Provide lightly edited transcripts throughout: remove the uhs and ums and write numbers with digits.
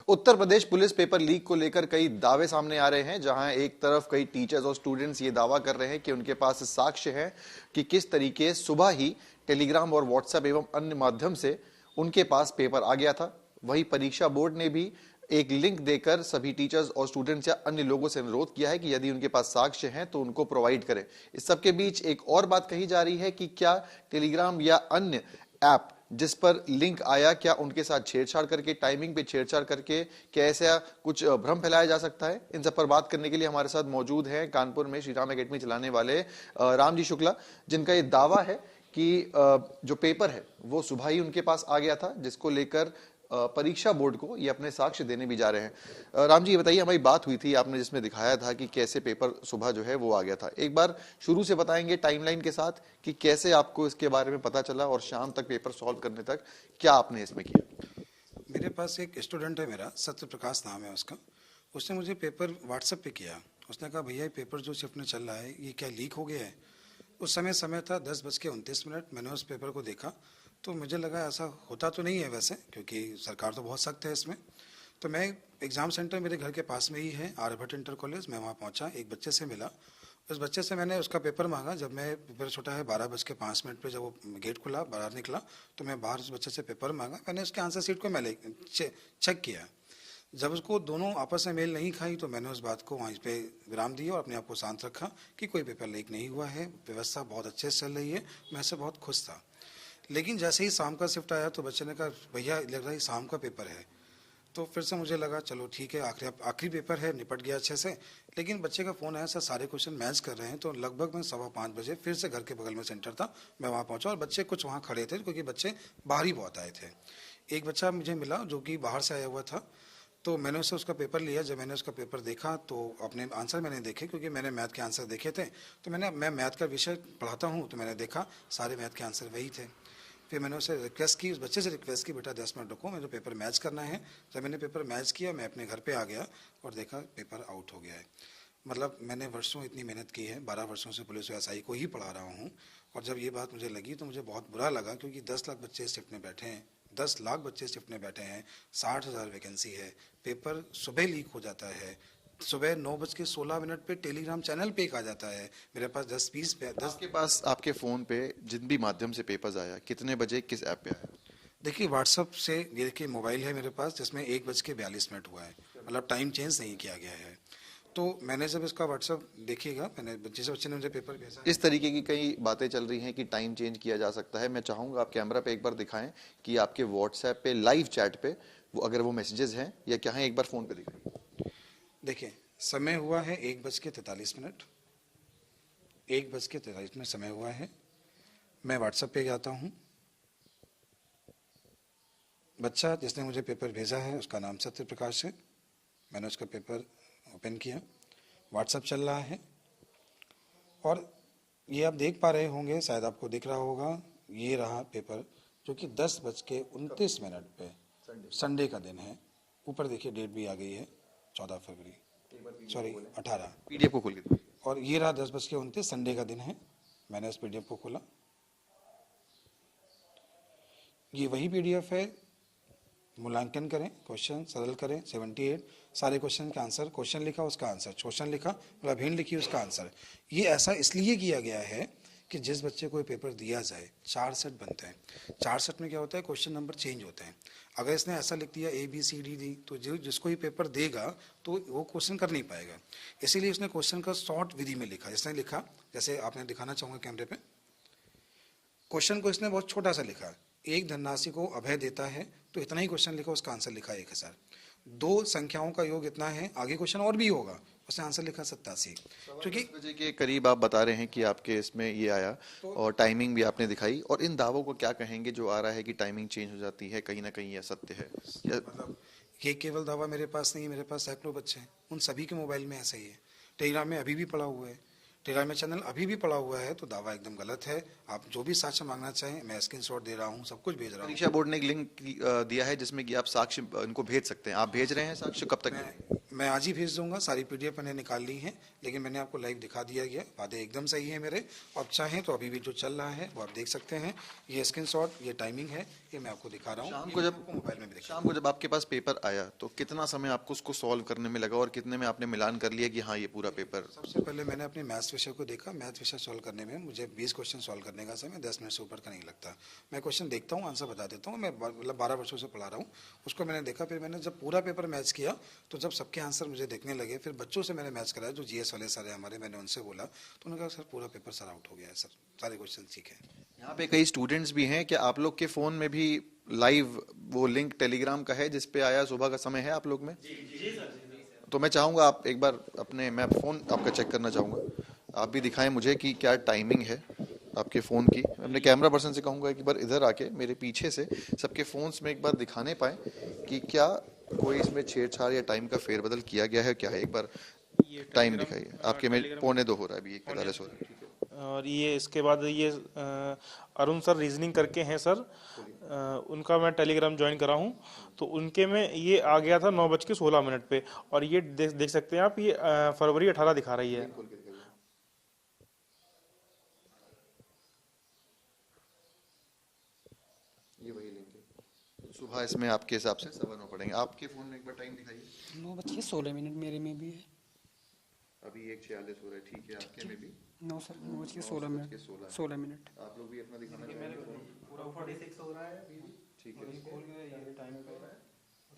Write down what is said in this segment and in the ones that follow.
Uttar Pradesh police paper leak को लेकर कई दावे सामने आ रहे हैं, जहां एक तरफ कई टीचर्स और स्टूडेंट्स ये दावा कर रहे हैं कि उनके पास साक्ष्य है कि किस तरीके सुबह ही टेलीग्राम और व्हाट्सएप एवं अन्य माध्यम से उनके पास पेपर आ गया था। वहीं परीक्षा बोर्ड ने भी एक लिंक देकर सभी टीचर्स और स्टूडेंट्स या अन्य लोगों से अनुरोध किया है कि यदि उनके पास साक्ष्य हैं तो उनको प्रोवाइड करें। इस सबके बीच एक और बात कही जा रही है कि क्या टेलीग्राम या अन्य ऐप जिस पर लिंक आया, क्या उनके साथ छेड़छाड़ करके, टाइमिंग पे छेड़छाड़ करके क्या ऐसा कुछ भ्रम फैलाया जा सकता है? इन सब पर बात करने के लिए हमारे साथ मौजूद हैं कानपुर में श्री राम एकेडमी चलाने वाले रामजी शुक्ला, जिनका ये दावा है कि जो पेपर है वो सुबह ही उनके पास आ गया था, जिसको लेकर परीक्षा बोर्ड को ये अपने साक्ष्य देने भी जा रहे हैं। राम जी, ये बताइए, हमारी बात हुई थी आपने जिसमें दिखाया था कि कैसे पेपर सुबह जो है वो आ गया था। एक बार शुरू से बताएंगे टाइमलाइन के साथ कि कैसे आपको इसके बारे में पता चला और शाम तक पेपर सॉल्व करने तक क्या आपने इसमें किया? मेरे पास एक स्टूडेंट है, मेरा सत्य प्रकाश नाम है उसका। उसने मुझे पेपर व्हाट्सएप पे किया। उसने कहा भैया ये पेपर जो शिफ्ट में चल रहा है ये क्या लीक हो गया है? उस समय था 10:29। मैंने उस पेपर को देखा तो मुझे लगा ऐसा होता तो नहीं है वैसे, क्योंकि सरकार तो बहुत सख्त है इसमें। तो मैं एग्ज़ाम सेंटर मेरे घर के पास में ही है, आर्यभट्ट इंटर कॉलेज। मैं वहाँ पहुँचा, एक बच्चे से मिला। उस बच्चे से मैंने उसका पेपर मांगा। जब मैं पेपर छोटा है 12:05 पे जब वो गेट खुला, बाहर निकला तो मैं बाहर उस बच्चे से पेपर मांगा। मैंने उसके आंसर शीट को मैं चेक किया। जब उसको दोनों आपस में मेल नहीं खाई तो मैंने उस बात को वहीं पे विराम दिया और अपने आप को शांत रखा कि कोई पेपर लीक नहीं हुआ है, व्यवस्था बहुत अच्छे से चल रही है। मैं इससे बहुत खुश था। लेकिन जैसे ही शाम का शिफ्ट आया तो बच्चे ने कहा भैया लग रहा है शाम का पेपर है। तो फिर से मुझे लगा चलो ठीक है, आखिरी पेपर है, निपट गया अच्छे से। लेकिन बच्चे का फ़ोन आया, सर सारे क्वेश्चन मैच कर रहे हैं। तो लगभग मैं 5:15 बजे फिर से घर के बगल में सेंटर था, मैं वहाँ पहुँचा और बच्चे कुछ वहाँ खड़े थे क्योंकि बच्चे बाहर ही बहुत आए थे। एक बच्चा मुझे मिला जो कि बाहर से आया हुआ था। तो मैंने उससे उसका पेपर लिया। जब मैंने उसका पेपर देखा तो अपने आंसर मैंने देखे, क्योंकि मैंने मैथ के आंसर देखे थे। तो मैं मैथ का विषय पढ़ाता हूँ तो मैंने देखा सारे मैथ के आंसर वही थे। फिर मैंने उसे रिक्वेस्ट की, उस बच्चे से रिक्वेस्ट की, बेटा 10 मिनट रुको, मुझे पेपर मैच करना है। जब मैंने पेपर मैच किया मैं अपने घर पे आ गया और देखा पेपर आउट हो गया है। मतलब मैंने वर्षों इतनी मेहनत की है, 12 वर्षों से पुलिस एसआई को ही पढ़ा रहा हूँ। और जब ये बात मुझे लगी तो मुझे बहुत बुरा लगा, क्योंकि 10 लाख बच्चे इस शिफ्ट में बैठे हैं, 10 लाख बच्चे शिफ्ट में बैठे हैं, 60,000 वैकेंसी है। पेपर सुबह लीक हो जाता है, सुबह 9:16 पे टेलीग्राम चैनल पे एक आ जाता है। मेरे पास 10-20 आपके पास आपके फोन पे जिन भी माध्यम से पेपर्स आया, कितने बजे किस ऐप पे आया? देखिए व्हाट्सअप से, ये देखिए मोबाइल है मेरे पास जिसमें 1:42 हुआ है, मतलब टाइम चेंज नहीं किया गया है। तो मैंने जब इसका व्हाट्सअप देखिएगा, मैंने बच्चे ने मुझे पेपर भेजा। इस तरीके की कई बातें चल रही हैं कि टाइम चेंज किया जा सकता है। मैं चाहूंगा आप कैमरा पे एक बार दिखाएं कि आपके व्हाट्सएप पे लाइव चैट पे वो अगर वो मैसेजेस हैं या क्या है, एक बार फोन पे दिखाएं। देखिए समय हुआ है 1:43, 1:43 समय हुआ है। मैं व्हाट्सएप पे जाता हूँ। बच्चा जिसने मुझे पेपर भेजा है उसका नाम सत्य प्रकाश है। मैंने उसका पेपर ओपन किया, व्हाट्सएप चल रहा है और ये आप देख पा रहे होंगे, शायद आपको दिख रहा होगा, ये रहा पेपर जो कि 10:29 पे संडे का दिन है। ऊपर देखिए डेट भी आ गई है, 14 फरवरी, सॉरी 18। पीडीएफ को खोल के और ये रहा 10:29 संडे का दिन है। मैंने उस पीडीएफ को खोला, ये वही पीडीएफ है। मूल्यांकन करें, क्वेश्चन सरल करें, 78 सारे क्वेश्चन का आंसर, क्वेश्चन लिखा उसका आंसर, क्वेश्चन लिखा मतलब हिंट लिखी उसका आंसर। ये ऐसा इसलिए किया गया है कि जिस बच्चे को पेपर दिया जाए, 4 सेट बनते हैं। 4 सेट में क्या होता है, क्वेश्चन नंबर चेंज होते हैं। अगर इसने ऐसा लिख दिया ABCD तो जिसको ये पेपर देगा तो वो क्वेश्चन कर नहीं पाएगा। इसीलिए उसने क्वेश्चन का शॉर्ट विधि में लिखा। इसने लिखा, जैसे आपने दिखाना चाहूँगा कैमरे पे, क्वेश्चन को इसने बहुत छोटा सा लिखा, एक धनराशि को अभय देता है, तो इतना ही क्वेश्चन लिखा, उसका आंसर लिखा 1000। 2 संख्याओं का योग इतना है, आगे क्वेश्चन और भी होगा, उसने आंसर लिखा 87। क्योंकि 10 बजे के करीब आप बता रहे हैं कि आपके इसमें ये आया और टाइमिंग भी आपने दिखाई, और इन दावों को क्या कहेंगे जो आ रहा है कि टाइमिंग चेंज हो जाती है, कहीं ना कहीं यह सत्य है? मतलब ये केवल दावा मेरे पास नहीं है, मेरे पास सैकड़ों बच्चे हैं, उन सभी के मोबाइल में ऐसा ही है। टेलीग्राम में अभी भी पड़ा हुआ है, टेलीग्राम में चैनल अभी भी पड़ा हुआ है। तो दावा एकदम गलत है। आप जो भी साक्ष्य मांगना चाहें, मैं स्क्रीनशॉट दे रहा हूँ, सब कुछ भेज रहा हूँ। परीक्षा बोर्ड ने एक लिंक दिया है जिसमें कि आप साक्ष्य इनको भेज सकते हैं, आप भेज रहे हैं साक्ष्य? कब तक? मैं आज ही भेज दूंगा, सारी पीडीएफ मैंने निकाल ली है, लेकिन मैंने आपको लाइव दिखा दिया गया, वादे एकदम सही है मेरे। आप चाहें तो अभी भी जो चल रहा है वो आप देख सकते हैं, ये स्क्रीनशॉट, ये टाइमिंग है, ये मैं आपको दिखा रहा हूँ। शाम को जब आपके पास पेपर आया तो कितना समय आपको उसको सॉल्व करने में लगा और कितने में आपने मिलान कर लिया कि हाँ ये पूरा पेपर? सबसे पहले मैंने अपने मैथ्स विषय को देखा। मैथ विषय सॉल्व करने में मुझे 20 क्वेश्चन सॉल्व करने का समय 10 मिनट से ऊपर का नहीं लगता। मैं क्वेश्चन देखता हूँ, आंसर बता देता हूँ। मैं मतलब 12 वर्षों से पढ़ा रहा हूँ, उसको मैंने देखा। फिर मैंने जब पूरा पेपर मैच किया तो जब सबके आंसर मुझे देखने लगे, फिर बच्चों से मैंने मैच कराया जो जीएस वाले सर हैं हमारे, मैंने उनसे बोला तो उन्होंने कहा सर पूरा पेपर सर आउट हो गया है सर, सारे क्वेश्चन ठीक है। यहाँ पे कई स्टूडेंट्स भी हैं, क्या आप लोग के फोन में भी लाइव वो लिंक टेलीग्राम का है जिसपे आया सुबह का समय है आप लोग में? जी सर। तो मैं चाहूंगा आप एक बार अपने, मैं फोन आपका चेक करना चाहूंगा, आप भी दिखाएं मुझे कि क्या टाइमिंग है आपके फ़ोन की। मैं अपने कैमरा पर्सन से कहूँगा एक बार इधर आके मेरे पीछे से सबके फ़ोन्स में एक बार दिखाने पाए कि क्या कोई इसमें छेड़छाड़ या टाइम का फेरबदल किया गया है क्या है। एक बार टाइम दिखाइए। आपके में 1:45 हो रहा है, अभी 1:45 हो रहा है। और ये इसके बाद ये अरुण सर रीजनिंग करके हैं सर, उनका मैं टेलीग्राम ज्वाइन करा हूँ, तो उनके में ये आ गया था 9:16 पे, और ये देख सकते हैं आप, ये फरवरी 18 दिखा रही है। ये वही लिंक है। सुबह इसमें आपके हिसाब से 9:15 पड़ेंगे। आपके फोन में एक बार टाइम दिखाइए। 9:16 मेरे में भी है। अभी 1:46 हो रहा है, ठीक है। आपके में भी 9 सर 9:16 16 आप लोग भी अपना दिखाना चाहेंगे? पूरा 46 हो रहा है अभी भी, ठीक है। खोल के ये टाइम पे है,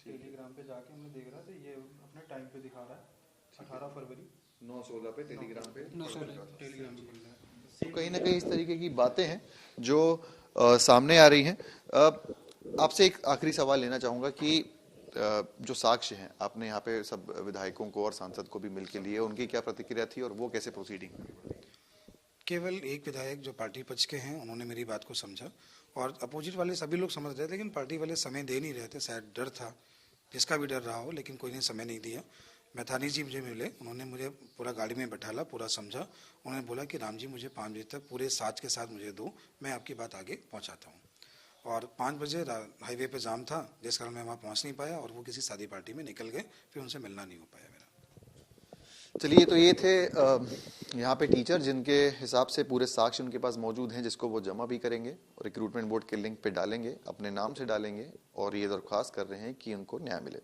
टेलीग्राम पे जाके हमने देख रहा था, ये अपने टाइम पे दिखा रहा है 18 फरवरी 9:16 पे टेलीग्राम पे। 9:16 टेलीग्राम पे खुल रहा है। तो कहीं ना कहीं इस तरीके की बातें हैं जो सामने आ रही हैं। आपसे एक आखिरी सवाल लेना चाहूंगा कि जो साक्ष्य हैं आपने यहाँ पे सब विधायकों को और सांसद को भी मिलके लिए, उनकी क्या प्रतिक्रिया थी और वो कैसे प्रोसीडिंग? केवल एक विधायक जो पार्टी पक्ष के हैं उन्होंने मेरी बात को समझा, और अपोजिट वाले सभी लोग समझ रहे थे, लेकिन पार्टी वाले समय दे नहीं रहे थे। शायद डर था, जिसका भी डर रहा हो, लेकिन कोई ने समय नहीं दिया। मैथानी जी मुझे मिले, उन्होंने मुझे पूरा गाड़ी में बैठाला, पूरा समझा। उन्होंने बोला कि राम जी मुझे 5 बजे तक पूरे साज के साथ मुझे दो, मैं आपकी बात आगे पहुंचाता हूं। और 5 बजे हाईवे पे जाम था, जिस कारण मैं वहां पहुंच नहीं पाया, और वो किसी शादी पार्टी में निकल गए, फिर उनसे मिलना नहीं हो पाया मेरा। चलिए, तो ये थे यहाँ पे टीचर जिनके हिसाब से पूरे साक्ष्य उनके पास मौजूद हैं, जिसको वो जमा भी करेंगे और रिक्रूटमेंट बोर्ड के लिंक पे डालेंगे, अपने नाम से डालेंगे, और ये दरख्वास्त कर रहे हैं कि उनको न्याय मिले।